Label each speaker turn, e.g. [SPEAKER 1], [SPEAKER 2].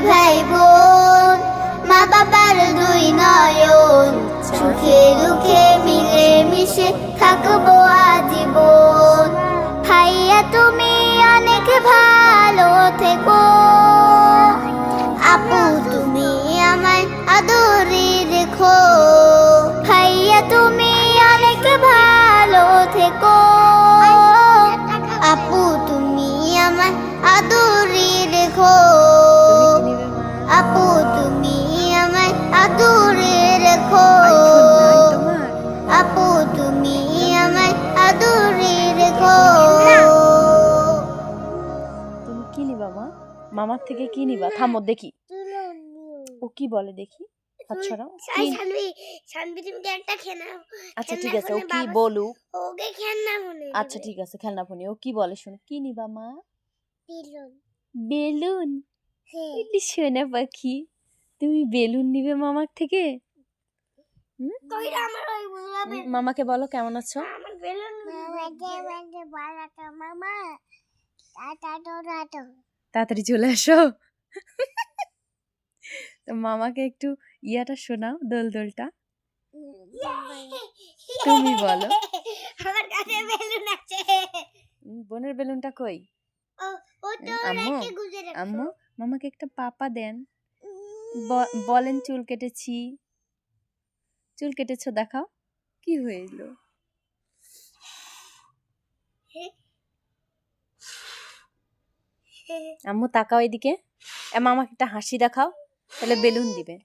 [SPEAKER 1] ভাই বোন, মা বাবার দুই নয়ন, সুখে দুঃখে মিলে মিশে থাকবো আজীবন। ভাইয়া তুমি অনেক ভালো থেকো, আপু তুমি আমায় আদরে রেখো। ভাইয়া তুমি অনেক ভালো থেকো, আপু তুমি আমায় আদরে রেখো। আপু তুমি আমায় আদরে রেখো, আপু তুমি আমায় আদরে রেখো।
[SPEAKER 2] তুমি কি নিবা মা? মামার থেকে কি নিবা? থামো দেখি ও কি বলে, দেখি হাত ছড়াও। আচ্ছা ঠিক আছে, ও কি বলুক। আচ্ছা ঠিক আছে, খেলনা ফোনে ও কি বলে শুনো। কি নিবা মা? বেলুন। এটি সোনা পাখি, তুমি বেলুন নিবে মামার থেকে? মামাকে বলো কেমন আছো। তাড়াতাড়ি চলে আসো। তো মামাকে একটু ইয়াটা শোনাও, দোলটা। তুমি বলো।
[SPEAKER 1] আমার কাছে বেলুন আছে।
[SPEAKER 2] বোনের বেলুনটা কই? আম্মু আম্মু মামাকে একটা পাপা দেন। বলেন চুল কেটেছি। চুল কেটেছো দেখাও, কি হইল? আম্মু তাকাও এদিকে, মামাকে একটা হাসি দেখাও, তাহলে বেলুন দিবে।